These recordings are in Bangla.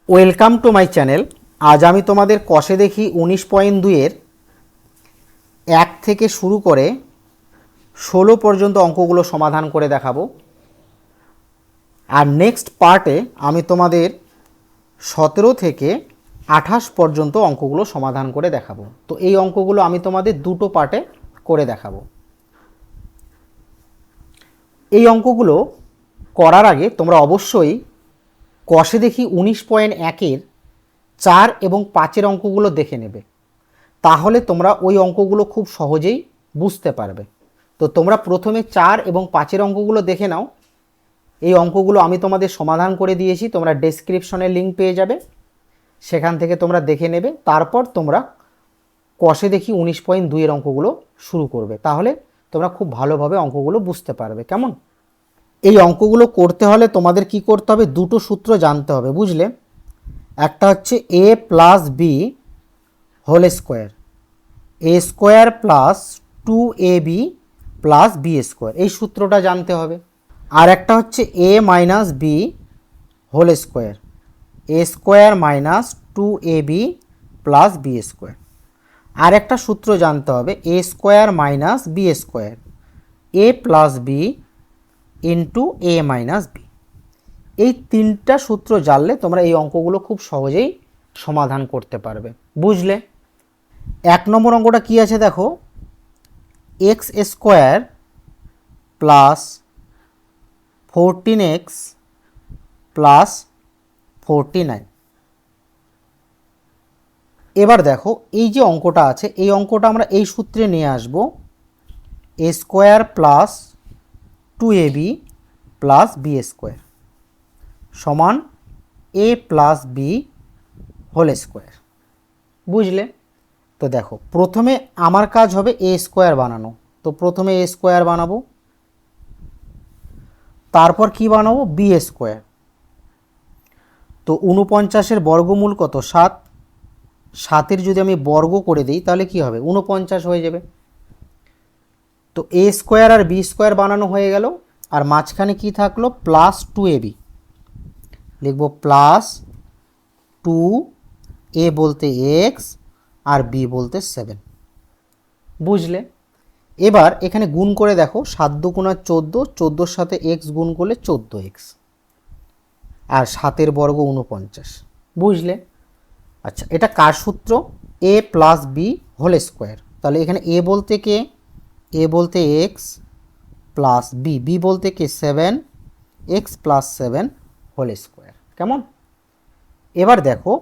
Welcome to my channel. আজ আমি তোমাদের কষে দেখি 19.2-এর 1 থেকে শুরু করে 16 পর্যন্ত অঙ্কগুলো সমাধান করে দেখাবো। আর নেক্সট পার্টে আমি তোমাদের 17 থেকে 28 পর্যন্ত অঙ্কগুলো সমাধান করে দেখাবো। তো এই অঙ্কগুলো আমি তোমাদের দুটো পার্টে করে দেখাবো। এই অঙ্কগুলো করার আগে তোমরা অবশ্যই কষে দেখি 19.1-এর 4 এবং 5-এর অঙ্কগুলো দেখে নেবে, তাহলে তোমরা ওই অঙ্কগুলো খুব সহজেই বুঝতে পারবে। তো তোমরা প্রথমে 4 এবং 5-এর অঙ্কগুলো দেখে নাও। এই অঙ্কগুলো আমি তোমাদের সমাধান করে দিয়েছি, তোমরা ডেসক্রিপশনে লিঙ্ক পেয়ে যাবে, সেখান থেকে তোমরা দেখে নেবে। তারপর তোমরা কষে দেখি 19.2-এর অঙ্কগুলো শুরু করবে, তাহলে তোমরা খুব ভালোভাবে অঙ্কগুলো বুঝতে পারবে। কেমন? এই অঙ্কগুলো করতে হলে তোমাদের কি করতে হবে, দুটো সূত্র জানতে হবে, বুঝলে? একটা হচ্ছে a plus B whole square, A square plus 2ab plus B square, এই সূত্রটা জানতে হবে। আর একটা হচ্ছে a minus B whole square, A square minus 2ab plus B square. আর একটা সূত্র জানতে হবে A square minus B square, A plus B into A minus B. এই তিনটা সূত্র জানলে তোমরা এই অঙ্কগুলো খুব সহজেই সমাধান করতে পারবে, বুঝলে? 1 নম্বর অঙ্কটা কি আছে দেখো, X square plus 14x plus 49। এবার দেখো এই যে অঙ্কটা আছে, এই অঙ্কটা আমরা এই সূত্রে নিয়ে আসব, A square plus 2ab plus B square সমান A plus B whole square, বুঝলে? তো দেখো প্রথমে আমার কাজ হবে এ স্কোয়ার বানানো। তো প্রথমে এ স্কোয়ার বানাবো, তারপর কি বানাবো, বি স্কোয়ার। তো 49-এর বর্গমূল কত? 7। 7-এর যদি আমি বর্গ করে দিই তাহলে কি হবে, 49 হয়ে যাবে। তো এ স্কোয়ার আর বি স্কোয়ার বানানো হয়ে গেল। আর মাঝখানে কি থাকলো, প্লাস 2ab। লিখবো প্লাস 2a বলতে এক্স আর বি বলতে 7, বুঝলে? এবার এখানে গুণ করে দেখো, 7 দুগুণা 14, 14-র সাথে এক্স গুণ করলে 14x, আর 7-এর বর্গ 49, বুঝলে? আচ্ছা, এটা কার সূত্র? A plus B whole square. তাহলে এখানে এ বলতে কে, এ বলতে এক্স প্লাস বি, বি বলতে কে 7, এক্স প্লাস 7 হোল স্কোয়ার। কেমন? এবার দেখো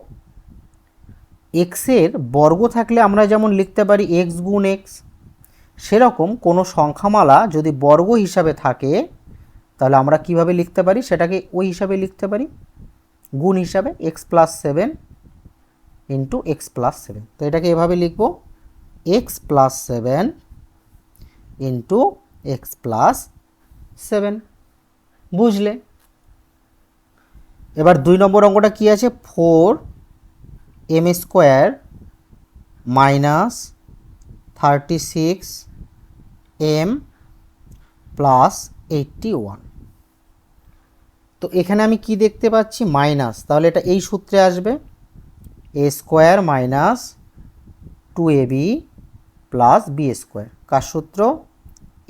এক্সের বর্গ থাকলে আমরা যেমন লিখতে পারি এক্স গুণ এক্স, সেরকম কোনো সংখ্যামালা যদি বর্গ হিসাবে থাকে তাহলে আমরা কিভাবে লিখতে পারি, সেটাকে ওই হিসাবে লিখতে পারি, গুণ হিসাবে, x plus 7 into x plus 7। তো এটাকে এভাবে লিখব, x plus 7 into x plus 7, বুঝলে? এবার 2 নম্বর অঙ্কটা কি আছে, 4m square minus 36m plus 81। তো এখানে আমি কি দেখতে পাচ্ছি, মাইনাস, তাহলে এটা এই সূত্রে আসবে, A square minus 2ab plus B square. কার সূত্র?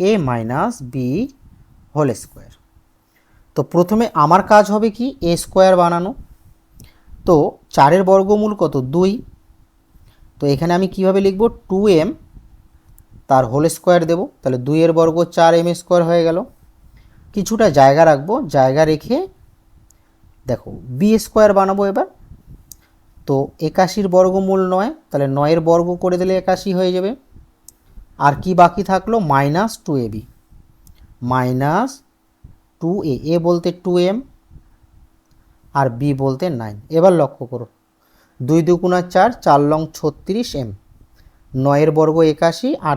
A minus B whole square. তো প্রথমে আমার কাজ হবে কি, এ স্কোয়ার বানানো। তো 4-এর বর্গমূল কত, 2। তো এখানে আমি কিভাবে লিখব, 2m তার হোল স্কোয়ার দেব, তাহলে 2-এর বর্গ 4m স্কোয়ার হয়ে গেল। কিছুটা জায়গা রাখবো, জায়গা রেখে দেখো বি স্কোয়ার বানাবো এবার। তো 81-র বর্গমূল 9, তাহলে 9-এর বর্গ করে দিলে 81 হয়ে যাবে। আর কি বাকি থাকলো, মাইনাস 2ab, মাইনাস 2a, এ বলতে 2m আর বি বলতে 9। এবার লক্ষ্য করো, 2 দুগুণা 4, 4 লং 36m, 9-এর বর্গ 81 আর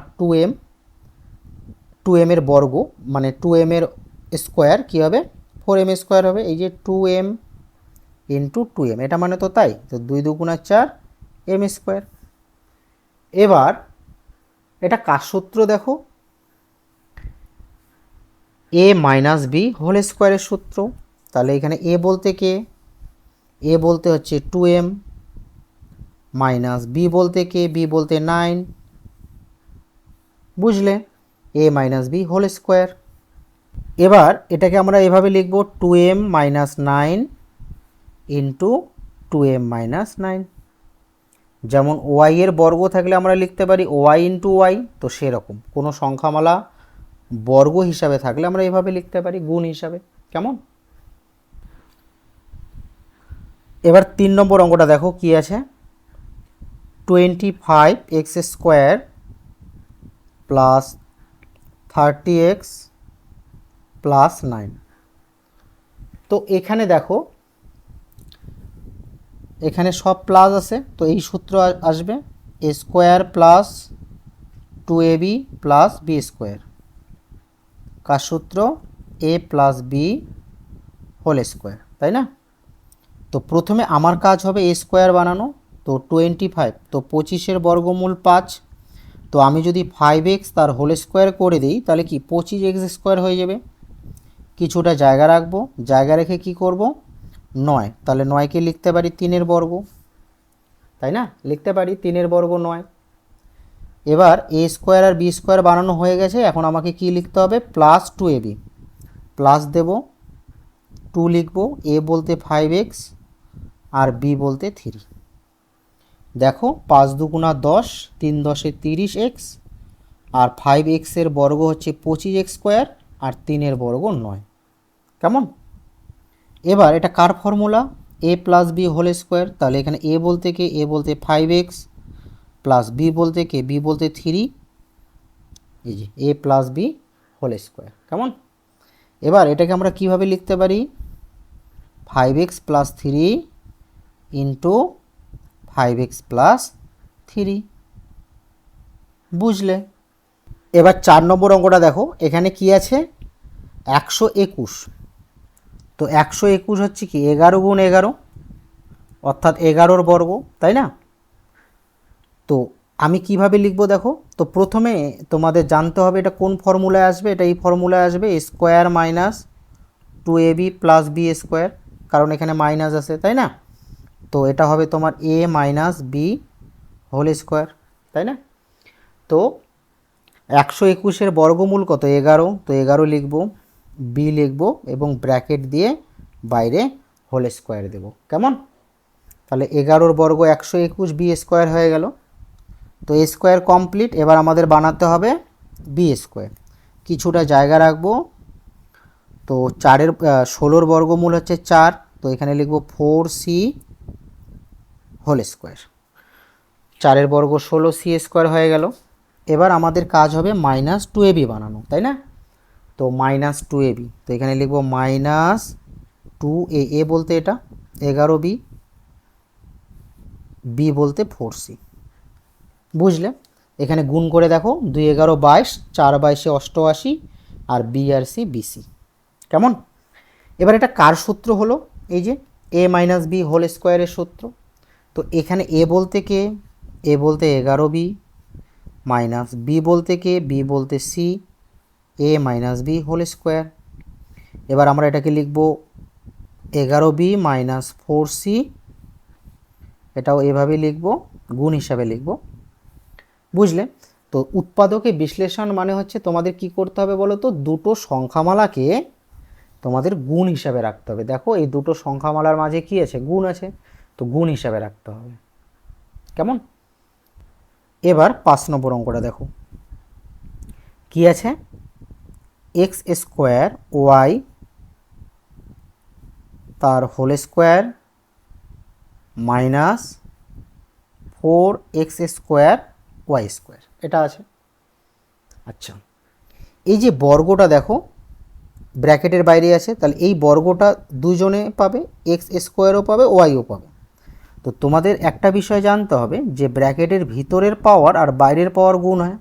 2m এর বর্গ মানে 2m এর স্কোয়ার কী হবে, 4m স্কোয়ার হবে। এই যে 2m ইন্টু 2m, এটা মানে তো তাই। তো 2 দুগুণা 4 m স্কোয়ার। এবার এটা কার সূত্র দেখো, এ মাইনাস বি হোল স্কোয়ারের সূত্র। তাহলে এখানে এ বলতে কে, এ বলতে হচ্ছে 2m মাইনাস বি বলতে কে, বি বলতে 9, বুঝলে, এ মাইনাস বি হোল স্কোয়ার। এবার এটাকে আমরা এভাবে লিখব 2m minus 9 into 2m minus 9। যেমন ওয়াই এর বর্গ থাকলে আমরা লিখতে পারি ওয়াই ইন্টু ওয়াই, তো সেরকম কোনো সংখ্যামালা বর্গ হিসাবে থাকলে আমরা এভাবে লিখতে পারি গুণ হিসাবে। কেমন? এবার 3 নম্বর অঙ্কটা দেখো কি আছে, 25x square plus 30x plus 9। তো এখানে দেখো এখানে সব প্লাস আছে, তো এই সূত্র আসবে A square plus 2ab plus B square, কার সূত্র? A plus B whole square, তাই না? তো প্রথমে আমার কাজ হবে এ স্কোয়ার বানানো, তো 25, তো 25-এর বর্গমূল 5, তো আমি যদি 5x তার হোল স্কোয়ার করে দিই তাহলে কি 25x স্কোয়ার হয়ে যাবে। কিছুটা জায়গা রাখবো, জায়গা রেখে কি করব 9, তাহলে 9কে লিখতে পারি 3-এর বর্গ, তাই না? লিখতে পারি 3-এর বর্গ 9। এবার এ স্কোয়ার আর বি স্কোয়ার বানানো হয়ে গেছে, এখন আমাকে কি লিখতে হবে প্লাস 2ab, প্লাস দেব 2 লিখব, এ বলতে 5x আর বি বলতে 3। দেখো 5 দুগুণা 10, 3 10-এ 30x, আর 5x এর বর্গ হচ্ছে 25x স্কোয়ার, আর 3-এর বর্গ 9। কেমন? এবার এটা কার ফর্মুলা? এ প্লাস বি হোল স্কোয়ার, তাহলে এখানে এ বলতে কে, এ বলতে 5x প্লাস বি বলতে কে, বি বলতে 3, এই যে এ প্লাস বি হোল স্কোয়ার। কেমন? এবার এটাকে আমরা কিভাবে লিখতে পারি 5x plus 3 into 5x plus 3, বুঝলে। এবার 4 নম্বর অঙ্কটা দেখো, এখানে কি আছে 121, তো 121 হচ্ছে কি 11 গুণ 11, অর্থাৎ 11-র বর্গ, তাই না? তো আমি কিভাবে লিখব দেখো, তো প্রথমে তোমাদের জানতে হবে এটা কোন ফর্মুলায় আসবে, এটা এই ফর্মুলায় আসবে square minus 2ab plus B square, কারণ এখানে মাইনাস আছে, তাই না? তো এটা হবে তোমার এ মাইনাস বি হোল স্কোয়ার, তাই না? তো 121-এর বর্গমূল কত 11, তো 11 লিখব, বি লিখব এবং ব্র্যাকেট দিয়ে বাইরে হোল স্কোয়ার দেব। কেমন? তাহলে 11-র বর্গ 121 বি স্কোয়ার হয়ে গেল। তো এ স্কোয়ার কমপ্লিট, এবার আমাদের বানাতে হবে বি স্কোয়ার, কিছুটা জায়গা রাখবো, তো 16-র বর্গমূল হচ্ছে 4, তো এখানে লিখব 4c হোল স্কোয়ার, 4-এর বর্গ 16c স্কোয়ার হয়ে গেল। এবার আমাদের কাজ হবে মাইনাস 2ab বানানো, তাই না? তো মাইনাস 2ab, তো এখানে লিখব মাইনাস 2a, এ বলতে এটা 11b, বি বলতে 4c, বুঝলে। এখানে গুণ করে দেখো 2 11 22, 4 22-এ 88, আর বি আর সি বিসি। কেমন? এবার এটা কার সূত্র হলো? এই যে এ মাইনাস বি হোল স্কোয়ারের সূত্র। তো এখানে এ বলতে কে, এ বলতে 11b মাইনাস বি বলতে কে, বি বলতে সি, এ মাইনাস বি হোল স্কোয়ার। এবার আমরা এটাকে লিখব 11b মাইনাস 4c, এটাও এভাবে লিখব, গুণ হিসাবে লিখব, বুঝলে। তো উৎপাদকে বিশ্লেষণ মানে হচ্ছে তোমাদের কি করতে হবে বলো তো, দুটো সংখ্যামালাকে তোমাদের গুণ হিসাবে রাখতে হবে। দেখো এই দুটো সংখ্যামালার মাঝে কি আছে, গুণ আছে, তো গুণ হিসাবে রাখতে হবে। কেমন? এবার 5 নম্বর অঙ্কটা দেখো কি আছে, এক্স স্কোয়ার ওয়াই তার whole square minus 4x square Y square, এটা আছে। আচ্ছা, এই যে বর্গটা দেখো ব্র্যাকেটের বাইরে আছে, তাহলে এই বর্গটা দুজনে পাবে, এক্স স্কোয়ারও পাবে ওয়াইও পাবে। তো তোমাদের একটা বিষয় জানতে হবে যে ব্র্যাকেটের ভিতরের পাওয়ার আর বাইরের পাওয়ার গুণ হয়,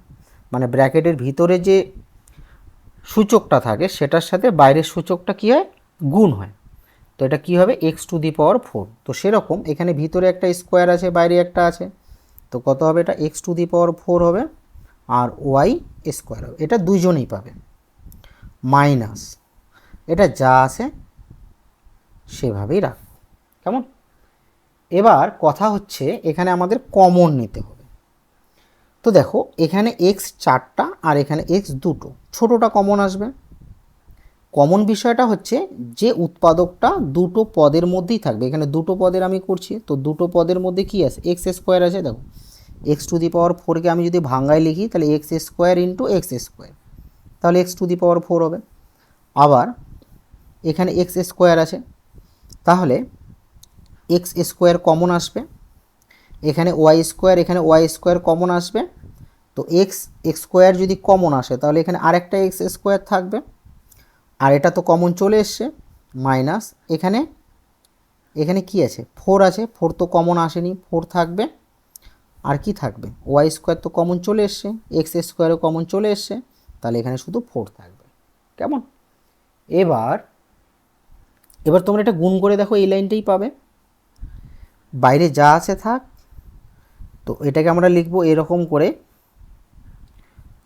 মানে ব্র্যাকেটের ভিতরে যে সূচকটা থাকে সেটার সাথে বাইরের সূচকটা কী হয়, গুণ হয়। তো এটা কী হবে x⁴, তো সেরকম এখানে ভিতরে একটা স্কোয়ার আছে, বাইরে একটা আছে, তো কত হবে এটা x⁴ হবে, আর ওয়াই স্কোয়ার হবে, এটা দুইজনেই পাবে, মাইনাস এটা যা আছে সেভাবেই রাখবো। কেমন? এবার কথা হচ্ছে এখানে আমাদের কমন নিতে হবে। তো দেখো এখানে এক্স 4টা আর এখানে এক্স 2টো, ছোটোটা কমন আসবে। কমন বিষয়টা হচ্ছে যে উৎপাদকটা দুটো পদের মধ্যেই থাকবে। এখানে দুটো পদের আমি করছি, তো দুটো পদের মধ্যে কি আছে, এক্স স্কোয়ার আছে। দেখো এক্স টু দি পাওয়ার 4কে আমি যদি ভাঙায় লিখি তাহলে x square into x square, তাহলে এক্স টু দি পাওয়ার 4 হবে। আবার এখানে এক্স স্কোয়ার আছে, তাহলে এক্স স্কোয়ার কমন আসবে। এখানে ওয়াই স্কোয়ার, এখানে ওয়াই স্কোয়ার কমন আসবে। তো এক্স স্কোয়ার যদি কমন আসে তাহলে এখানে আরেকটা এক্স স্কোয়ার থাকবে, আর এটা তো কমন চলে এসছে। মাইনাস এখানে এখানে কি আছে, 4 আছে, 4 তো কমন আসেনি, 4 থাকবে। আর কি থাকবে, ওয়াই স্কোয়ার তো কমন চলে এসছে, এক্স স্কোয়ারও কমন চলে এসছে, তাহলে এখানে শুধু 4 থাকবে। কেমন? এবার এবার তোমরা এটা গুণ করে দেখো, এই লাইনটাই পাবে, বাইরে যা আছে থাক। তো এটাকে আমরা লিখবো এরকম করে,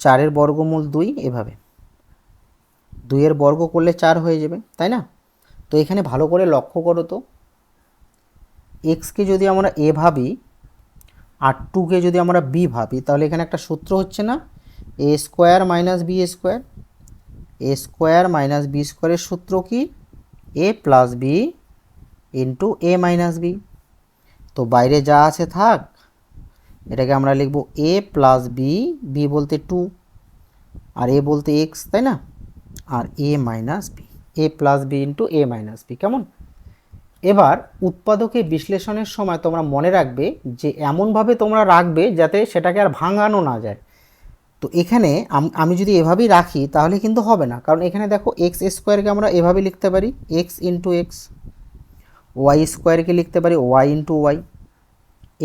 4 বর্গমূল 2, এভাবে 2 বর্গ করলে 4 হয়ে যাবে, তাই না? তো এখানে ভালো করে লক্ষ্য করো তো, এক্সকে যদি আমরা এ ভাবি আর 2কে যদি আমরা বি ভাবি, তাহলে এখানে একটা সূত্র হচ্ছে না, এ square minus B square. A square minus B স্কোয়ারের সূত্র কি, এ plus B into A minus B. তো বাইরে যা আছে থাক, এটাকে আমরা লিখব এ প্লাস বি, বি বলতে 2 আর এ বলতে এক্স, তাই না? আর এ minus B, A plus B into A minus B. কেমন? এবার উৎপাদকে বিশ্লেষণের সময় তোমরা মনে রাখবে যে এমনভাবে তোমরা রাখবে যাতে সেটাকে আর ভাঙানো না যায়। তো এখানে আমি যদি এভাবেই রাখি তাহলে কিন্তু হবে না, কারণ এখানে দেখো এক্স স্কোয়ারকে আমরা এভাবে লিখতে পারি এক্স ইন্টু এক্স, ওয়াই স্কোয়ারকে লিখতে পারি Y into Y,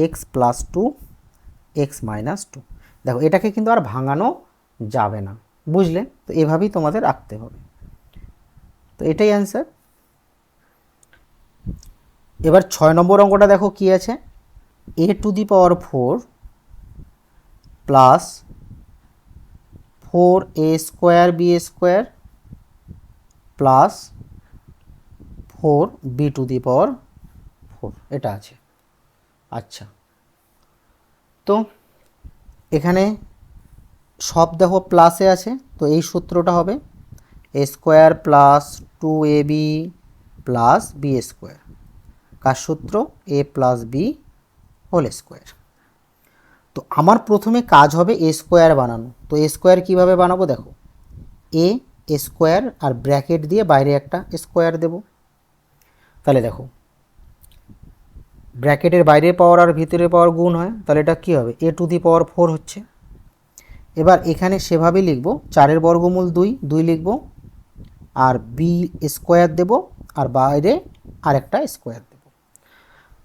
X plus 2 X minus 2। দেখো এটাকে কিন্তু আর ভাঙানো যাবে না, বুঝলে? তো এভাবেই তোমাদের রাখতে হবে। তো এটাই অ্যান্সার। এবার 6 নম্বর অঙ্কটা দেখো কি আছে, A to the power 4 plus 4a square B square plus 4b to the power 4, এটা আছে। আচ্ছা, তো এখানে সব দেখো প্লাসে আছে, তো এই সূত্রটা হবে A square plus 2ab plus B square. কার সূত্র? A plus B whole square. তো আমার প্রথমে কাজ হবে এ স্কোয়ার বানানো। তো এ স্কোয়ার কীভাবে বানাবো দেখো, এ স্কোয়ার আর ব্র্যাকেট দিয়ে বাইরে একটা স্কোয়ার দেব। তাহলে দেখো ব্র্যাকেটের বাইরের পাওয়ার আর ভিতরের পাওয়ার গুণ হয়, তাহলে এটা কী হবে, এ টু দি পাওয়ার 4 হচ্ছে। এবার এখানে সেভাবেই লিখব, 4 বর্গমূল 2, 2 লিখব, আর বি স্কোয়ার দেব, আর বাইরে আরেকটা স্কোয়ার দেব।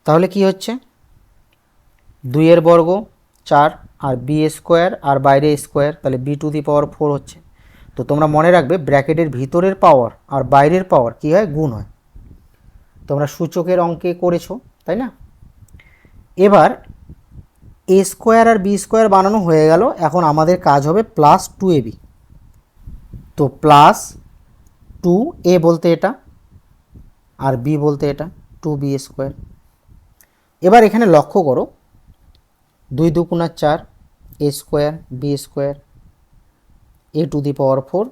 তাহলে কি হচ্ছে, 2 বর্গ 4 আর বি স্কোয়ার আর বাইরে স্কোয়ার, তাহলে বি টু দি পাওয়ার 4 হচ্ছে। তো তোমরা মনে রাখবে ব্র্যাকেটের ভিতরের পাওয়ার আর বাইরের পাওয়ার কী হয়, গুণ হয়। তোমরা সূচকের অঙ্কে করেছো, তাই না? এবার এ স্কোয়ার আর বি স্কোয়ার বানানো হয়ে গেল, এখন আমাদের কাজ হবে প্লাস 2ab। তো প্লাস 2a বলতে এটা আর বি বলতে এটা, 2b স্কোয়ার। এবার এখানে লক্ষ্য করো, 2 2 4, A square B square, A to the power 4,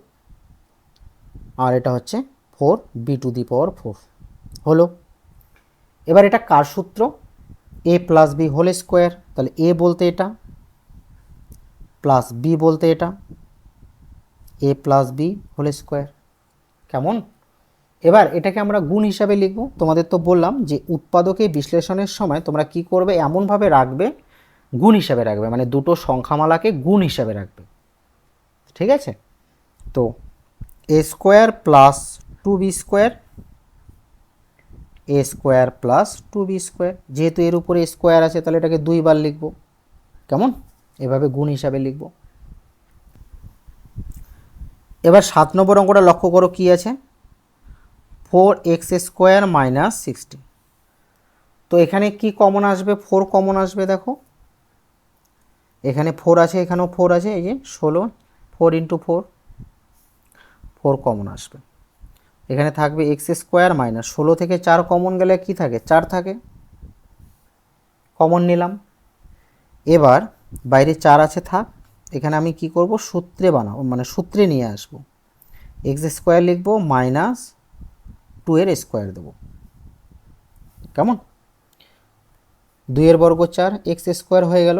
আর এটা হচ্ছে 4b টু দি পাওয়ার 4 হলো। এবার এটা কার সূত্র, A plus B whole square. তাহলে এ বলতে এটা প্লাস বি বলতে এটা, এ প্লাস বি হোল স্কোয়ার। কেমন? এবার এটাকে আমরা গুণ হিসাবে লিখব। তোমাদের তো বললাম যে উৎপাদকে বিশ্লেষণের সময় তোমরা কি করবে, এমনভাবে রাখবে গুণ হিসাবে রাখবে, মানে দুটো সংখ্যামালাকে গুণ হিসাবে রাখবে, ঠিক আছে? তো এ square plus 2b square, A square plus 2b square, যেহেতু এর উপরে স্কোয়ার আছে তাহলে এটাকে 2 বার লিখব। কেমন? এভাবে গুণ হিসাবে লিখব। এবার 7 নম্বর অঙ্কটা লক্ষ্য করো কি আছে, 4x স্কোয়ার মাইনাস 60। তো এখানে কি কমন আসবে, 4 কমন আসবে। দেখো এখানে 4 আছে, এখানেও 4 আছে, এই যে 16, 4 ইন্টু 4, 4 কমন আসবে। এখানে থাকবে এক্স স্কোয়ার মাইনাস 16 থেকে 4 কমন গেলে কি থাকে, 4 থাকে। কমন নিলাম। এবার বাইরে 4 আছে থাক, এখানে আমি কি করব, সূত্রে বানাবো, মানে সূত্রে নিয়ে আসব। এক্স স্কোয়ার লিখবো মাইনাস 2 এর স্কোয়ার দেবো, কেমন? 2 এর বর্গ 4, এক্স স্কোয়ার হয়ে গেল।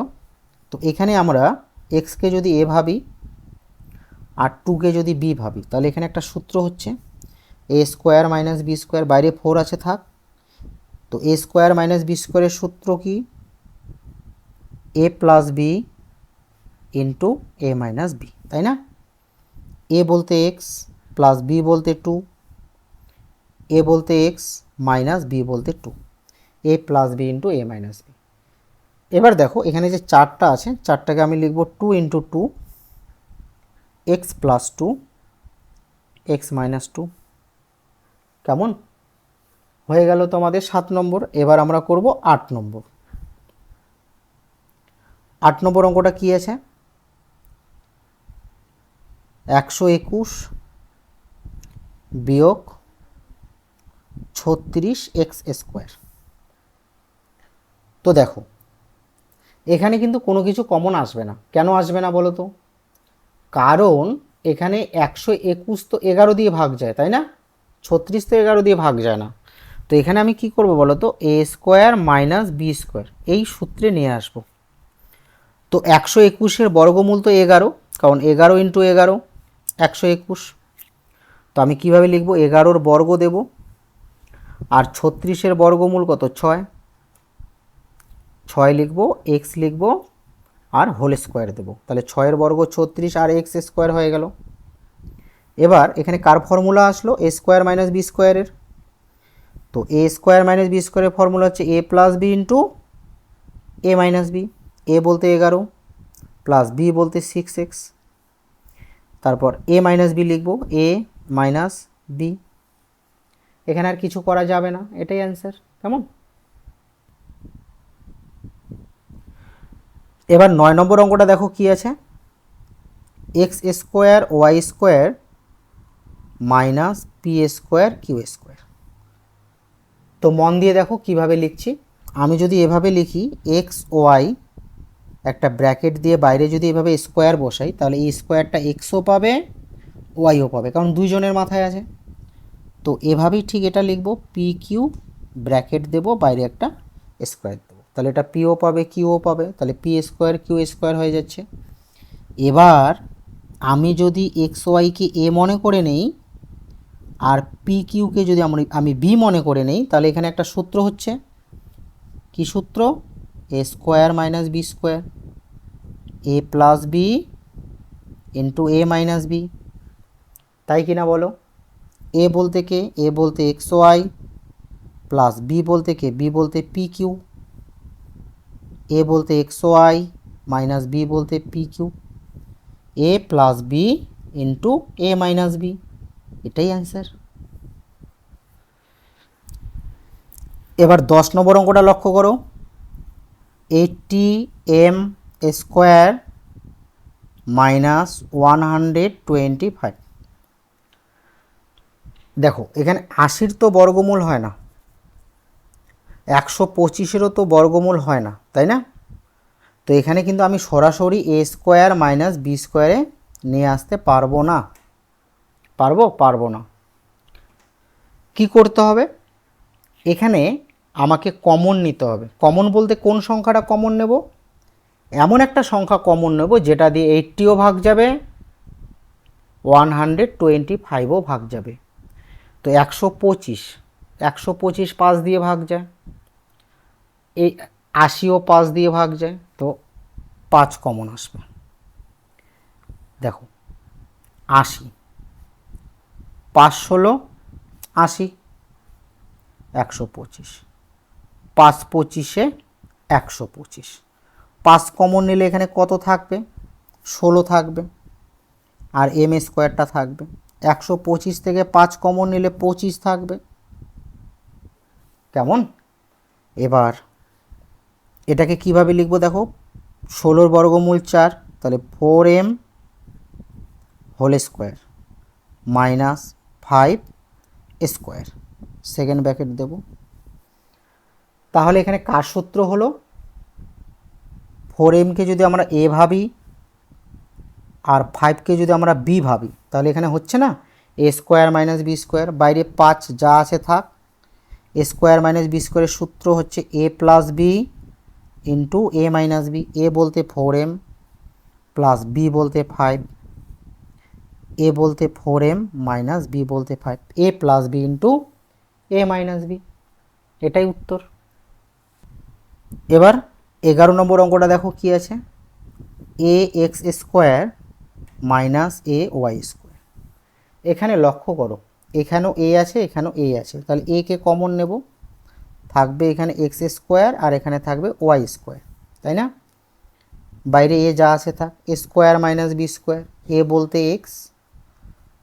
তো এখানে আমরা এক্সকে যদি এ ভাবি আর 2কে যদি বি ভাবি, তাহলে এখানে একটা সূত্র হচ্ছে A square minus B square, বাইরে 4 আছে থাক। তো এ স্কোয়ার মাইনাস বি স্কোয়ারের সূত্র কি, এ plus B into A minus B, তাই না? এ বলতে এক্স প্লাস বি বলতে 2, এ বলতে এক্স মাইনাস বি বলতে 2, এ plus B into A minus B. এবার দেখো এখানে যে 4টা আছে, 4টাকে আমি লিখব 2 into 2 x plus 2 X minus 2, কেমন? হয়ে গেল তোমাদের 7 নম্বর। এবার আমরা করব 8 নম্বর। 8 নম্বর অঙ্কটা কি আছে, 121 বিয়োগ 36 এক্স স্কোয়ার। তো দেখো এখানে কিন্তু কোনো কিছু কমন আসবে না। কেন আসবে না বলো তো? কারণ এখানে 121 তো 11 দিয়ে ভাগ যায়, তাই না? 36 তো 11 দিয়ে ভাগ যায় না। তো এখানে আমি কি করব বলো তো, এ স্কোয়ার মাইনাস বি স্কোয়ার এই সূত্রে নিয়ে আসব। তো 121-এর বর্গমূল তো 11, কারণ 11 ইন্টু 11 121। তো আমি কিভাবে লিখব, 11-র বর্গ দেব, আর 36-এর বর্গমূল কত, 6, 6 লিখব, এক্স লিখব আর হোল স্কোয়ার দেবো। তাহলে 6-এর বর্গ 36 আর এক্স স্কোয়ার হয়ে গেল। এবার এখানে কার ফর্মুলা আসলো, এ স্কোয়ার মাইনাস বি স্কোয়ারের। তো এ স্কোয়ার মাইনাস বি স্কোয়ারের ফর্মুলা হচ্ছে এ plus B into A minus B. A বলতে 11 প্লাস বি বলতে 6x, তারপর এ মাইনাস বি লিখব, এ মাইনাস বি। এখানে আর কিছু করা যাবে না, এটাই অ্যান্সার, কেমন? এবার 9 নম্বর অঙ্কটা দেখো কি আছে, X square Y square minus P square Q square. তো মন দিয়ে দেখো কিভাবে লিখছি। আমি যদি এভাবে লিখি এক্স ওয়াই, একটা ব্র্যাকেট দিয়ে বাইরে যদি এভাবে স্কোয়ার বসাই, তাহলে এই স্কোয়ারটা এক্সও পাবে ওয়াইও পাবে, কারণ দুইজনের মাথায় আছে। তো এভাবেই ঠিক এটা লিখব, পি কিউ ব্র্যাকেট দেবো, বাইরে একটা স্কোয়ার দেবো, তাহলে এটা পিও পাবে কিউও পাবে, তাহলে পি স্কোয়ার কিউ স্কোয়ার হয়ে যাচ্ছে। এবার আমি যদি এক্স ওয়াইকে এ মনে করে নেই আর পি কিউকে যদি আমি বি মনে করে নেই, তাহলে এখানে একটা সূত্র হচ্ছে, কি সূত্র, A square minus B square, A plus B into A minus B, তাই কি না বলো? এ বলতে কে, এ বলতে এক্স ওয়াই, প্লাস বি বলতে কে, বি বলতে পি কিউ, এ বলতে এক্স ওয়াই মাইনাস বি বলতে P Q, A plus B into A minus B, এটাই অ্যান্সার। এবার 10 নম্বর অঙ্কটা লক্ষ্য করো, 80m স্কোয়ার মাইনাস 125। দেখো এখানে 80-র তো বর্গমূল হয় না, 125-এরও তো বর্গমূল হয় না, তাই না? তো এখানে কিন্তু আমি সরাসরি এ স্কোয়ার মাইনাস বি স্কোয়ারে নিয়ে আসতে পারবো না। পারবো না। কি করতে হবে, এখানে আমাকে কমন নিতে হবে। কমন বলতে কোন সংখ্যাটা কমন নেব, এমন একটা সংখ্যা কমন নেব যেটা দিয়ে 80ও ভাগ যাবে 125ও ভাগ যাবে। তো 125, 125 5 দিয়ে ভাগ যায়, এই 80ও 5 দিয়ে ভাগ যায়, তো 5 কমন আসবে। দেখো 80, 5 16 80, 125, 5 25-এ 125, 5 কমন নিলে এখানে কত থাকবে, 16 থাকবে, আর এম স্কোয়ারটা থাকবে। 125 থেকে 5 কমন নিলে 25 থাকবে, কেমন? এবার এটাকে কিভাবে লিখব দেখো, 16-র বর্গমূল 4, তাহলে 4m whole square minus 5 square, second bracket দেব। তাহলে এখানে কার সূত্র হলো, 4m-কে যদি আমরা a ভাবি আর 5-কে যদি আমরা b ভাবি, তাহলে এখানে হচ্ছে না a square minus B square, বাইরে 5 যা আছে থাক, a স্কোয়ার মাইনাস বি স্কোয়ারের সূত্র হচ্ছে a plus B into a minus B. a বলতে 4m প্লাস b বলতে 5, a বলতে 4m মাইনাস b বলতে 5, a plus B into a minus B, এটাই উত্তর। এবার 11 নম্বর অঙ্কটা দেখো কি আছে, a X square minus a Y square. এখানে লক্ষ্য করো, এখানেও a আছে এখানেও a আছে, তাহলে a কে কমন নেব, থাকবে এখানে এক্স স্কোয়ার আর এখানে থাকবে ওয়াই স্কোয়ার, তাই না? বাইরে a যা আছে থাক, a square minus B square, a বলতে এক্স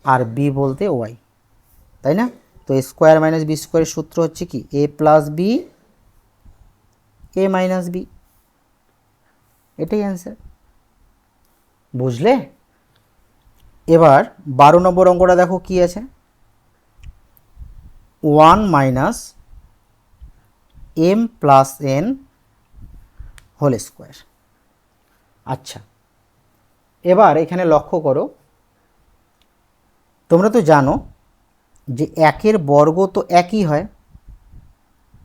আর b বলতে ওয়াই, তাই না? তো a স্কোয়ার মাইনাস বি স্কোয়ারের সূত্র হচ্ছে কি a plus B a minus B, এটাই অ্যান্সার। বুঝলে? এবার 12 নম্বর অঙ্কটা দেখো কি আছে, 1 minus m plus n whole square. আচ্ছা, এবার এখানে লক্ষ্য করো, তোমরা তো জানো যে একের বর্গ তো একই হয়,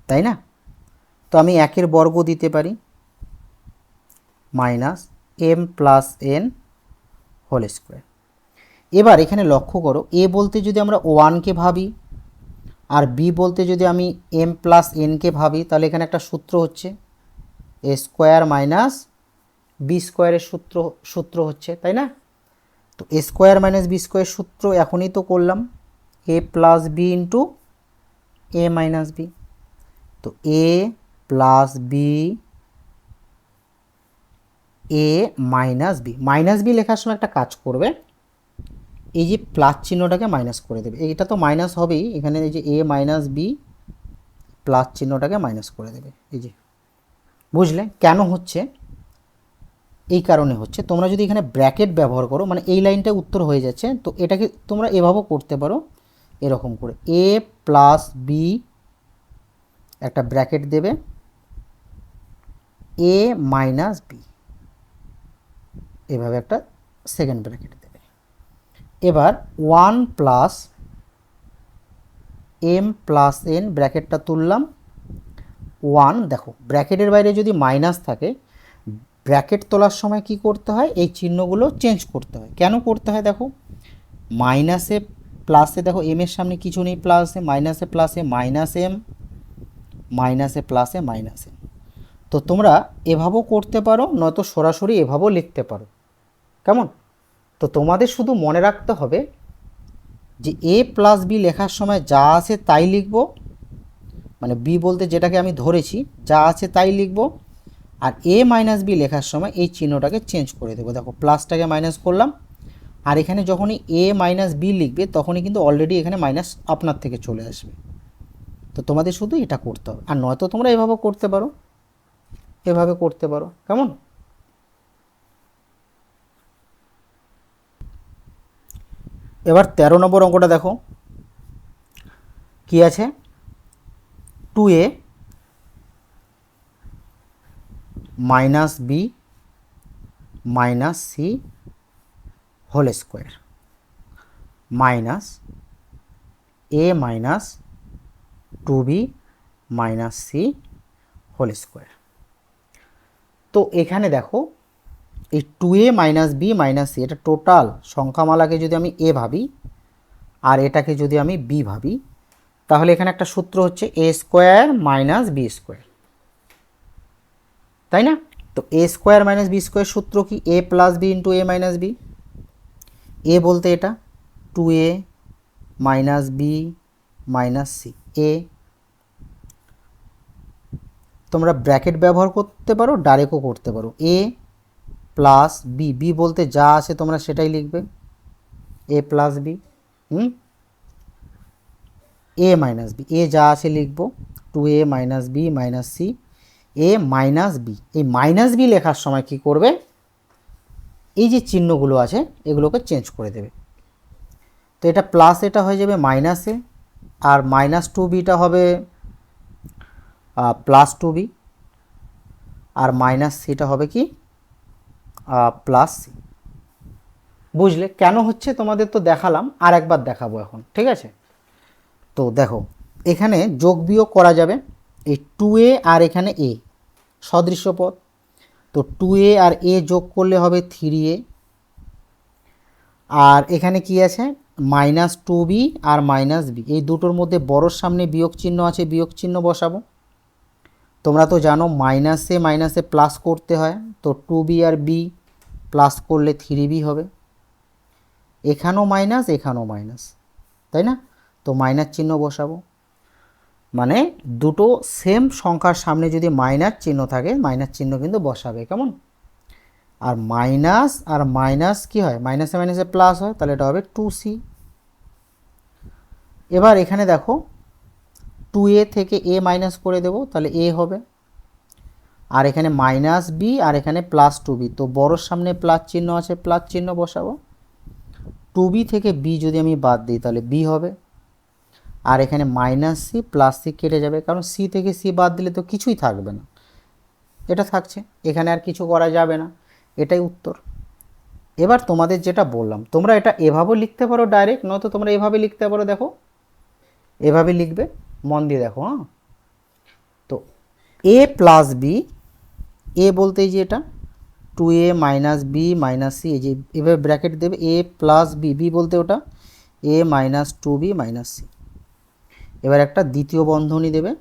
তাই না? তো আমি একের বর্গ দিতে পারি minus m plus n whole square. এবার এখানে লক্ষ্য করো, a বলতে যদি আমরা 1-কে ভাবি আর b বলতে যদি আমি m প্লাস n-কে ভাবি, তাহলে এখানে একটা সূত্র হচ্ছে a স্কোয়ার মাইনাস বি স্কোয়ারের সূত্র হচ্ছে, তাই না? তো a স্কোয়ার মাইনাস বি স্কোয়ারের সূত্র এখনই তো করলাম, a plus B into a minus B. তো a plus B a minus B, minus B লেখার সময় একটা কাজ করবে, এই যে প্লাস চিহ্নটাকে মাইনাস করে দেবে, এইটা তো মাইনাস হবেই, এখানে এই যে a মাইনাস বি প্লাস চিহ্নটাকে মাইনাস করে দেবে, এই যে। বুঝলে কেন হচ্ছে? এই কারণে হচ্ছে, তোমরা যদি এখানে ব্র্যাকেট ব্যবহার করো, মানে এই লাইনটা উত্তর হয়ে যাচ্ছে, তো এটাকে তোমরা এভাবেও করতে পারো, এরকম করে a প্লাস বি একটা ব্র্যাকেট দেবে, a মাইনাস বি এভাবে একটা সেকেন্ড ব্র্যাকেট দেবে। এবার 1 প্লাস m প্লাস n ব্র্যাকেটটা তুললাম, 1 দেখো ব্র্যাকেটের বাইরে যদি মাইনাস থাকে, ব্র্যাকেট তোলার সময় কি করতে হয়, এই চিহ্নগুলো চেঞ্জ করতে হয়। কেন করতে হয় দেখো, মাইনাসে প্লাসে, দেখো m এর সামনে কিছু নেই, প্লাসে মাইনাসে প্লাসে মাইনাস m, মাইনাসে প্লাসে মাইনাস m। তো তোমরা এভাবেও করতে পারো, নয়তো সরাসরি এভাবেও লিখতে পারো, কেমন? তো তোমাদের শুধু মনে রাখতে হবে যে a প্লাস বি লেখার সময় যা আছে তাই লিখব, মানে b বলতে যেটাকে আমি ধরেছি যা আছে তাই লিখব, আর a মাইনাস বি লেখার সময় এই চিহ্নটাকে চেঞ্জ করে দেবো। দেখো প্লাসটাকে মাইনাস করলাম, আর এখানে যখনই a মাইনাস বি লিখবে তখনই কিন্তু অলরেডি এখানে মাইনাস আপনার থেকে চলে আসবে। তো তোমাদের শুধু এটা করতে হবে, আর নয়তো তোমরা এভাবে করতে পারো, এভাবে করতে পারো, কেমন? এবার 13 নম্বর অঙ্কটা দেখো কি আছে, 2a minus B minus C whole square minus a minus 2b minus C whole square. তো এখানে দেখো এই 2a minus B minus C, এটা টোটাল সংখ্যামালাকে যদি আমি a ভাবি আর এটাকে যদি আমি b ভাবি, তাহলে এখানে একটা সূত্র হচ্ছে a square minus B square, তাই না? তো a square minus B square সূত্র কি a plus B into a minus B. a বলতে এটা 2a minus B minus C, a তোমরা ব্র্যাকেট ব্যবহার করতে পারো, ডাইরেক্টও করতে পারো, a প্লাস বি, বি বলতে যা আছে তোমরা সেটাই লিখবে, a plus B, a minus B, a যা আছে লিখবো 2a minus B minus C, a minus B. এই মাইনাস বি লেখার সময় কি করবে, এই যে চিহ্নগুলো আছে এগুলোকে চেঞ্জ করে দেবে। তো এটা প্লাস, এটা হয়ে যাবে মাইনাসে, আর মাইনাস 2bটা হবে প্লাস 2b, আর মাইনাস সিটা হবে কি প্লাস সি। বুঝলে কেন হচ্ছে তোমাদের তো দেখালাম, আর একবার দেখাবো এখন, ঠিক আছে? তো দেখো এখানে যোগ বিয়োগ করা যাবে, এই 2a আর এখানে a সদৃশ্য পদ, তো 2a আর a যোগ করলে হবে 3a, আর এখানে কি আছে মাইনাস 2b আর মাইনাস b, এই দুটোর মধ্যে বড়োর সামনে বিয়োগ চিহ্ন আছে, বিয়োগ চিহ্ন বসাবো। তোমরা তো জানো মাইনাসে মাইনাসে প্লাস করতে হয়, তো 2b আর b প্লাস করলে 3b হবে, এখানেও মাইনাস এখানেও মাইনাস, তাই না? তো মাইনাস চিহ্ন বসাবো, মানে দুটো সেম সংখ্যার সামনে যদি মাইনাস চিহ্ন থাকে মাইনাস চিহ্ন কিন্তু বসাবে, কেমন? আর মাইনাস কি হয়, মাইনাসে মাইনাসে প্লাস হয়, তাহলে এটা হবে 2c। এবার এখানে দেখো 2a থেকে a মাইনাস করে দেব, তাহলে a হবে, আর এখানে মাইনাস b আর এখানে প্লাস 2b, তো বড়োর সামনে প্লাস চিহ্ন আছে, প্লাস চিহ্ন বসাবো। 2b থেকে b যদি আমি বাদ দিই তাহলে b হবে, আর এখানে মাইনাস সি প্লাস সি কেটে যাবে, কারণ সি থেকে সি বাদ দিলে তো কিছুই থাকবে না, এটা থাকছে, এখানে আর কিছু করা যাবে না, এটাই উত্তর। এবার তোমাদের যেটা বললাম তোমরা এটা এভাবেও লিখতে পারো ডাইরেক্ট, নয়তো তোমরা এভাবে লিখতে পারো, দেখো এভাবে লিখবে, মন দিয়ে দেখো। হ্যাঁ, তো এ প্লাস বি, এ বলতে যে এটা 2a minus B minus C, এই যে এভাবে ব্র্যাকেট দেবে, এ প্লাস বি, বি বলতে ওটা a minus 2b minus C. এবার একটা দ্বিতীয় বন্ধনী দেবে,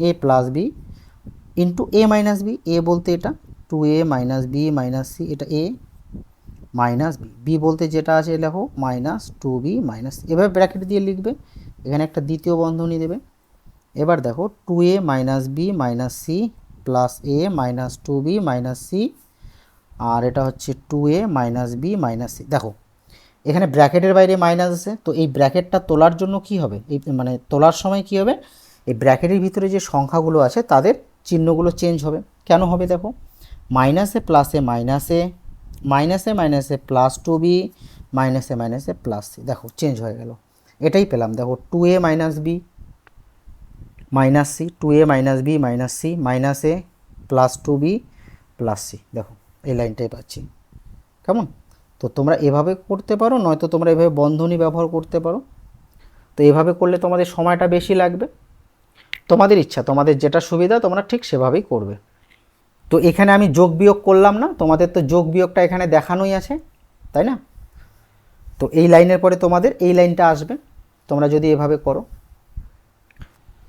a plus B into A minus B, A বলতে এটা 2a minus B minus C, এটা a মাইনাস বি, বি বলতে যেটা আছে লেখো মাইনাস 2b মাইনাস সি, এভাবে ব্র্যাকেট দিয়ে লিখবে, এখানে একটা দ্বিতীয় বন্ধনী দেবে। এবার দেখো 2a minus B minus C plus a minus 2b minus C, আর এটা হচ্ছে 2a minus B minus C. দেখো এখানে ব্র্যাকেটের বাইরে মাইনাস আছে, তো এই ব্র্যাকেটটা তোলার জন্য কি হবে, এই মানে তোলার সময় কি হবে, এই ব্র্যাকেটের ভিতরে যে সংখ্যাগুলো আছে তাদের চিহ্নগুলো চেঞ্জ হবে। কেন হবে দেখো, মাইনাসে প্লাসে মাইনাসে, মাইনাসে মাইনাসে প্লাস 2b, মাইনাসে মাইনাসে প্লাস সি, দেখো চেঞ্জ হয়ে গেল, এটাই পেলাম। দেখো 2a minus B minus C, 2a minus B minus C, মাইনাসে প্লাস 2b প্লাস সি, দেখো এই লাইনটাই পাচ্ছি, কেমন? তো তোমরা এভাবে করতে পারো, নয়তো তোমরা এভাবে বন্ধনী ব্যবহার করতে পারো। তো এভাবে করলে তোমাদের সময়টা বেশি লাগবে, তোমাদের ইচ্ছা, তোমাদের যেটা সুবিধা তোমরা ঠিক সেভাবেই করবে। তো এখানে আমি যোগ বিয়োগ করলাম না, তোমাদের তো যোগ বিয়োগটা এখানে দেখানোই আছে, তাই না? তো এই লাইনের পরে তোমাদের এই লাইনটা আসবে, তোমরা যদি এভাবে করো।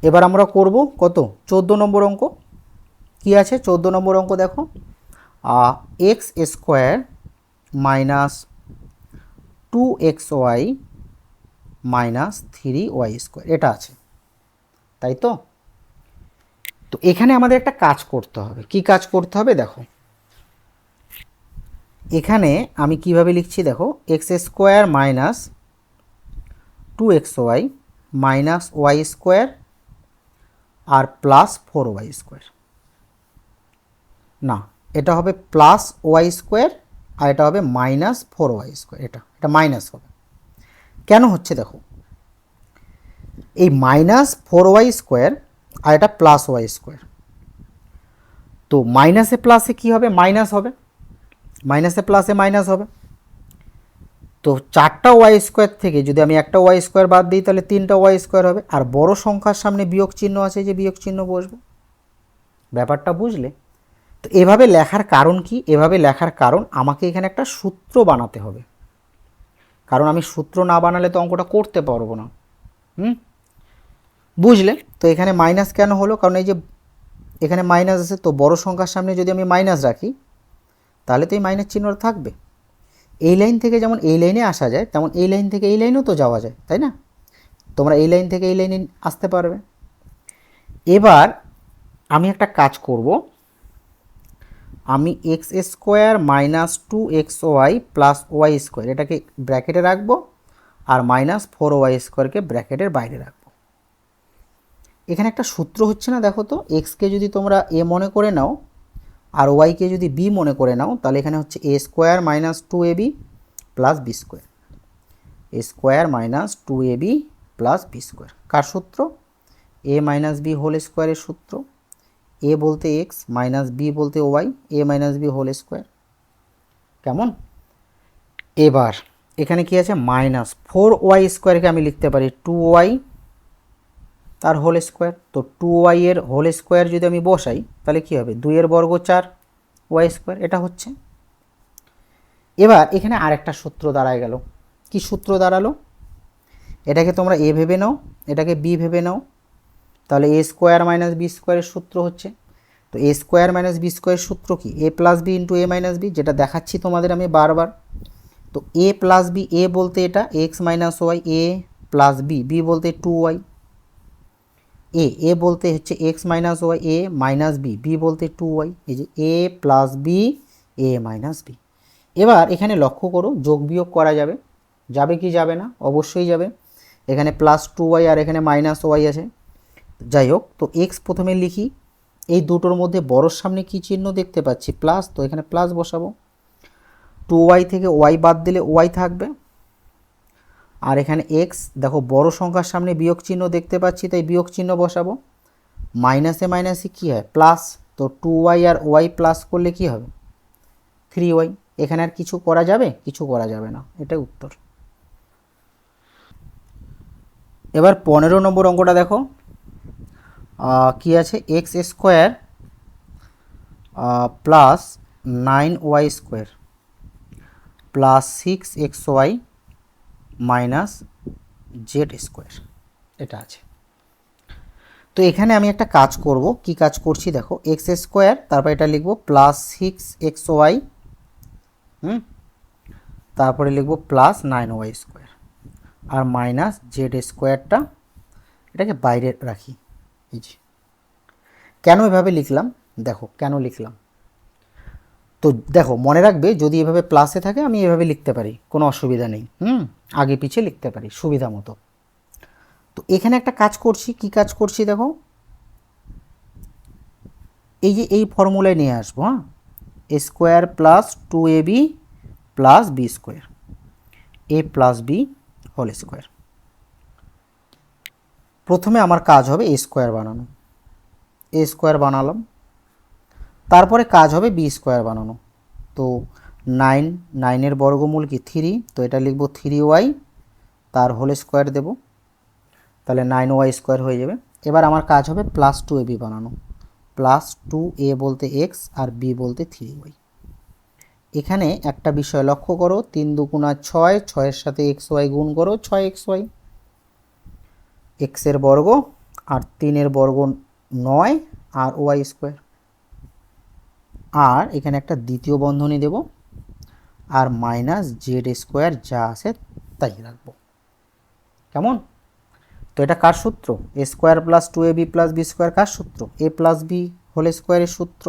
এবার আমরা করব কত, 14 নম্বর অঙ্ক। কি আছে 14 নম্বর অঙ্ক, দেখো X square minus 2xy minus 3y square, এটা আছে, তাই তো? তো এখানে আমাদের একটা কাজ করতে হবে, কি কাজ করতে হবে দেখো, এখানে আমি কিভাবে লিখছি দেখো, X square minus 2xy minus Y square আর প্লাস 4y স্কোয়ার, না এটা হবে প্লাস ওয়াই স্কোয়ার আর এটা হবে মাইনাস 4y স্কোয়ার, এটা মাইনাস হবে। কেন হচ্ছে দেখো, এই মাইনাস 4y স্কোয়ার আর এটা প্লাস ওয়াই স্কোয়ার, তো মাইনাসে প্লাসে কী হবে, মাইনাস হবে, মাইনাসে প্লাসে মাইনাস হবে। তো 4টা ওয়াই স্কোয়ার থেকে যদি আমি একটা ওয়াই স্কোয়ার বাদ দিই তাহলে 3টা ওয়াই স্কোয়ার হবে, আর বড় সংখ্যার সামনে বিয়োগ চিহ্ন আছে, যে বিয়োগ চিহ্ন বসবে, ব্যাপারটা বুঝলে? তো এভাবে লেখার কারণ কি, এভাবে লেখার কারণ আমাকে এখানে একটা সূত্র বানাতে হবে, কারণ আমি সূত্র না বানালে তো অঙ্কটা করতে পারবো না। বুঝলে? তো এখানে মাইনাস কেন হলো, কারণ এই যে এখানে মাইনাস আছে, তো বড় সংখ্যার সামনে যদি আমি মাইনাস রাখি তাহলে তো এই মাইনাস চিহ্নটা থাকবে। এই লাইন থেকে যেমন এই লাইনে আসা যায়, তেমন এই লাইন থেকে এই লাইনেও তো যাওয়া যায়, তাই না? তোমরা এই লাইন থেকে এই লাইনে আসতে পারবে। এবার আমি একটা কাজ করব, আমি X square minus 2xy plus Y square এটাকে ব্র্যাকেটে রাখবো, আর মাইনাস 4y স্কোয়ারকে ব্র্যাকেটের বাইরে রাখবো। এখানে একটা সূত্র হচ্ছে না, দেখো তো, এক্সকে যদি তোমরা এ মনে করে নাও আর ওয়াইকে যদি বি মনে করে নাও, তাহলে এখানে হচ্ছে A square minus 2ab plus B square, A square minus 2ab plus B square, কার সূত্র, এ মাইনাস বি হোল স্কোয়ারের সূত্র। এ বলতে এক্স মাইনাস বি বলতে Y, A minus B whole square. কেমন? এবার এখানে কি আছে, মাইনাস 4y স্কোয়ারকে আমি লিখতে পারি 2y তার হোল স্কোয়ার। তো 2y এর হোল স্কোয়ার যদি আমি বসাই তাহলে কি হবে, 2 এর বর্গ 4y স্কোয়ার, এটা হচ্ছে। এবার এখানে আরেকটা সূত্র দাঁড়ায় গেল। কি সূত্র দাঁড়ালো? এটাকে তোমরা এ ভেবে নাও, এটাকে বি ভেবে নাও, তাহলে এ স্কোয়ার মাইনাস বি স্কোয়ারের সূত্র হচ্ছে। তো এ স্কোয়ার মাইনাস বি স্কোয়ারের সূত্র কি, এ plus B into A minus B, যেটা দেখাচ্ছি তোমাদের আমি বারবার। তো এ প্লাস বি, এ বলতে এটা এক্স মাইনাস ওয়াই, এ প্লাস বি, বি বলতে 2y, এ বলতে হচ্ছে x minus Y, A minus B, B বলতে 2y, এই যে এ plus B A minus B. এবার এখানে লক্ষ্য করো, যোগ বিয়োগ করা যাবে, যাবে কি যাবে না? অবশ্যই যাবে। এখানে প্লাস 2y আর এখানে মাইনাস ওয়াই আছে। যাই হোক, তো এক্স প্রথমে লিখি, এই দুটোর মধ্যে বড়োর সামনে কি চিহ্ন দেখতে পাচ্ছি, প্লাস, তো এখানে প্লাস বসাবো। 2y থেকে ওয়াই বাদ দিলে ওয়াই থাকবে, আর এখানে এক্স, দেখো বড় সংখ্যার সামনে বিয়োগ চিহ্ন দেখতে পাচ্ছি তাই বিয়োগ চিহ্ন বসাবো। মাইনাসে মাইনাসে কী হয়, প্লাস, তো 2y আর ওয়াই প্লাস করলে কি হবে, 3y। এখানে আর কিছু করা যাবে? কিছু করা যাবে না, এটাই উত্তর। এবার 15 নম্বর অঙ্কটা দেখো, কি আছে, X square plus 9y square plus 6xy minus Z square, এটা আছে। তো এখানে আমি একটা কাজ করব, কি কাজ করছি দেখো, এক্স স্কোয়ার, তারপর এটা লিখব প্লাস 6xy, তারপরে লিখব প্লাস 9y স্কোয়ার আর মাইনাস জেড স্কোয়ারটা, এটাকে বাইরে রাখি। এই যে কেন এভাবে লিখলাম, দেখো কেন লিখলাম। তো দেখো মনে রাখবে, যদি এভাবে প্লাসে থাকে আমি এভাবে লিখতে পারি, কোনো অসুবিধা নেই, আগে পিছিয়ে লিখতে পারি সুবিধা মতো। তো এখানে একটা কাজ করছি, কি কাজ করছি দেখো, এই যে এই ফর্মুলায় নিয়ে আসবো, হ্যাঁ, A square plus 2ab plus B square, A plus B whole square. প্রথমে আমার কাজ হবে এ স্কোয়ার বানানো, এ স্কোয়ার বানালাম, তারপরে কাজ হবে বি স্কোয়ার বানানো। তো 9 বর্গমূল কি 3, তো এটা লিখব 3y তার হোল স্কোয়ার দেব, তাহলে 9y স্কোয়ার হয়ে যাবে। এবার আমার কাজ হবে প্লাস 2ab বানানো, প্লাস 2a বলতে x আর b বলতে 3y। এখানে একটা বিষয় লক্ষ্য করো, 3 দুগুণা 6, 6-এর সাথে xy গুণ করো, 6xy, এক্সের বর্গ আর 3-এর বর্গ 9 আর ওয়াই স্কোয়ার। আর এখানে একটা দ্বিতীয় বন্ধনী দেব আর মাইনাস জেড স্কোয়ার যা আছে তাই রাখবো। কেমন? তো এটা কার সূত্র, A square plus 2ab plus B square, কার সূত্র, এ প্লাস বি হোল স্কোয়ারের সূত্র।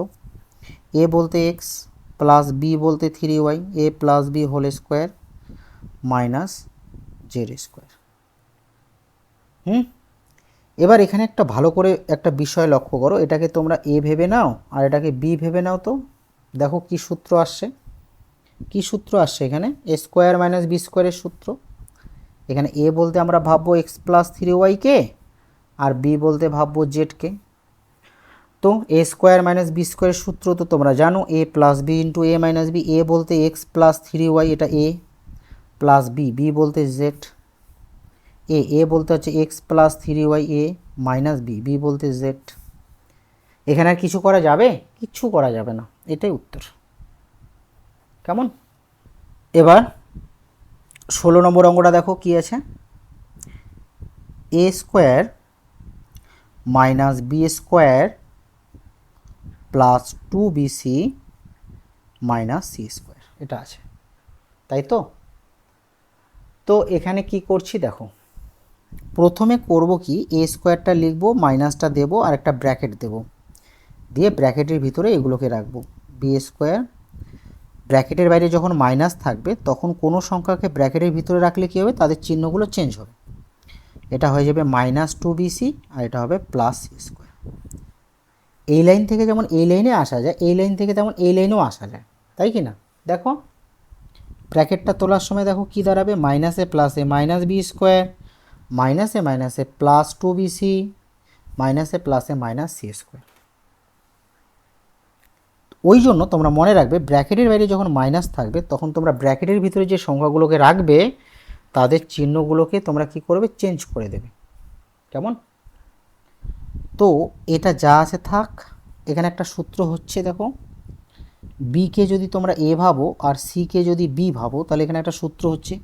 এ বলতে এক্স প্লাস বি বলতে 3y, A plus B whole square minus Z square. এবার এখানে একটা ভালো করে একটা বিষয় লক্ষ্য করো, এটাকে তোমরা এ ভেবে নাও আর এটাকে বি ভেবে নাও। তো দেখো কি সূত্র আসছে, কি সূত্র আসছে এখানে, এ স্কোয়ার মাইনাস বি স্কোয়ারের সূত্র। এখানে এ বলতে আমরা ভাববো এক্স প্লাস 3yকে আর বি বলতে ভাববো জেডকে। তো এ স্কোয়ার মাইনাস বি স্কোয়ারের সূত্র তো তোমরা জানো, এ plus B into A minus B, A বলতে এক্স প্লাস 3y, এটা এ, প্লাস বি, বি বলতে জেড, এ বলতে হচ্ছে এক্স প্লাস 3y, এ মাইনাস বি, বি বলতে জেড। এখানে আর কিছু করা যাবে? কিচ্ছু করা যাবে না, এটাই উত্তর। কেমন? এবার 16 নম্বর অঙ্কটা দেখো কি আছে, A square minus B square plus 2bc minus C square, এটা আছে, তাই তো। তো এখানে কি করছি দেখো, প্রথমে করব কি, এ স্কোয়ারটা লিখবো, মাইনাসটা দেবো আর একটা ব্র্যাকেট দেব, দিয়ে ব্র্যাকেটের ভিতরে এগুলোকে রাখবো, বি স্কোয়ার, ব্র্যাকেটের বাইরে যখন মাইনাস থাকবে তখন কোনো সংখ্যাকে ব্র্যাকেটের ভিতরে রাখলে কী হবে, তাদের চিহ্নগুলো চেঞ্জ হবে। এটা হয়ে যাবে মাইনাস 2bc আর এটা হবে প্লাস সি স্কোয়ার। এই লাইন থেকে যেমন এই লাইনে আসা যায়, এই লাইন থেকে তেমন এই লাইনেও আসা যায়, তাই কি না? দেখো ব্র্যাকেটটা তোলার সময় দেখো কি দাঁড়াবে, মাইনাসে প্লাসে মাইনাস বি স্কোয়ার, মাইনাসে মাইনাসে প্লাস 2bc, মাইনাসে প্লাসে মাইনাস সি স্কোয়ার। ওই জন্য তোমরা মনে রাখবে ব্র্যাকেটের বাইরে যখন মাইনাস থাকবে তখন তোমরা ব্র্যাকেটের ভিতরে যে সংখ্যাগুলোকে রাখবে তাদের চিহ্নগুলোকে তোমরা কি করবে, চেঞ্জ করে দেবে। কেমন? তো এটা যা আছে থাক। এখানে একটা সূত্র হচ্ছে, দেখো বিকে যদি তোমরা এ ভাবো আর সিকে যদি বি ভাবো, তাহলে এখানে একটা সূত্র হচ্ছে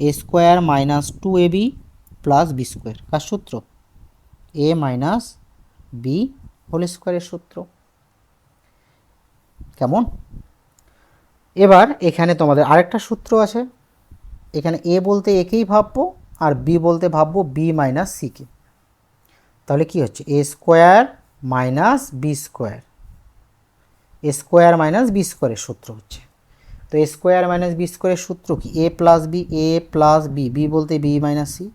A square minus 2ab plus B square. কার সূত্র? এ মাইনাস বি হোল স্কোয়ারের সূত্র। কেমন? এবার এখানে তোমাদের আরেকটা সূত্র আছে, এখানে এ বলতে একেই ভাববো আর বি বলতে ভাববো বি মাইনাস সিকে। তাহলে কি হচ্ছে, A square minus B square, A square minus B স্কোয়ারের সূত্র হচ্ছে। তো এ স্কোয়ার মাইনাস বি স্কোয়ারের সূত্র কি, এ প্লাস বি, এ প্লাস বি, বি বলতে বি মাইনাস সি,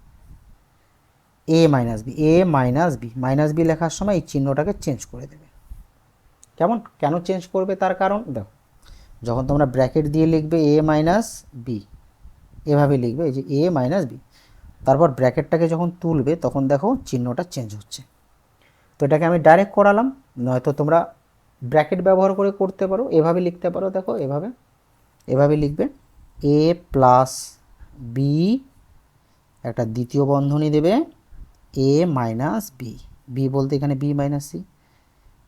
এ মাইনাস বি, এ মাইনাস বি লেখার সময় এই চিহ্নটাকে চেঞ্জ করে দেবে। কেমন? কেন চেঞ্জ করবে তার কারণ দেখো, যখন তোমরা ব্র্যাকেট দিয়ে লিখবে এ মাইনাস বি, এভাবে লিখবে, এই যে এ মাইনাস বি, তারপর ব্র্যাকেটটাকে যখন তুলবে তখন দেখো চিহ্নটা চেঞ্জ হচ্ছে। তো এটাকে আমি ডাইরেক্ট করালাম, নয়তো তোমরা ব্র্যাকেট ব্যবহার করে করতে পারো, এভাবে লিখতে পারো। দেখো এভাবে লিখবে এ প্লাস বি, একটা দ্বিতীয় বন্ধনী দেবে, এ মাইনাস বি, বি বলতে এখানে বি মাইনাস সি,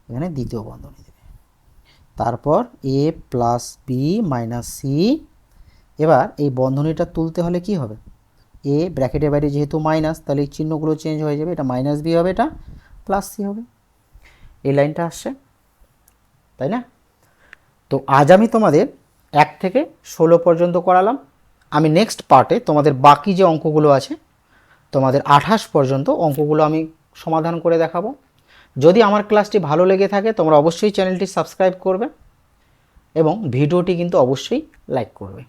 এখানে দ্বিতীয় বন্ধনী দেবে, তারপর এ প্লাস বি মাইনাস সি। এবার এই বন্ধনীটা তুলতে হলে কি হবে, এ ব্র্যাকেটের বাইরে যেহেতু মাইনাস, তাহলে এই চিহ্নগুলো চেঞ্জ হয়ে যাবে, এটা মাইনাস বি হবে, এটা প্লাস সি হবে। এই লাইনটা আসছে, তাই না? তো আজ আমি তোমাদের 1 থেকে 16 পর্যন্ত করালাম। আমি নেক্সট পার্টে তোমাদের বাকি যে অঙ্কগুলো আছে, তোমাদের 28 পর্যন্ত অঙ্কগুলো আমি সমাধান করে দেখাবো। যদি আমার ক্লাসটি ভালো লেগে থাকে তোমরা অবশ্যই চ্যানেলটি সাবস্ক্রাইব করবে এবং ভিডিওটি কিন্তু অবশ্যই লাইক করবে।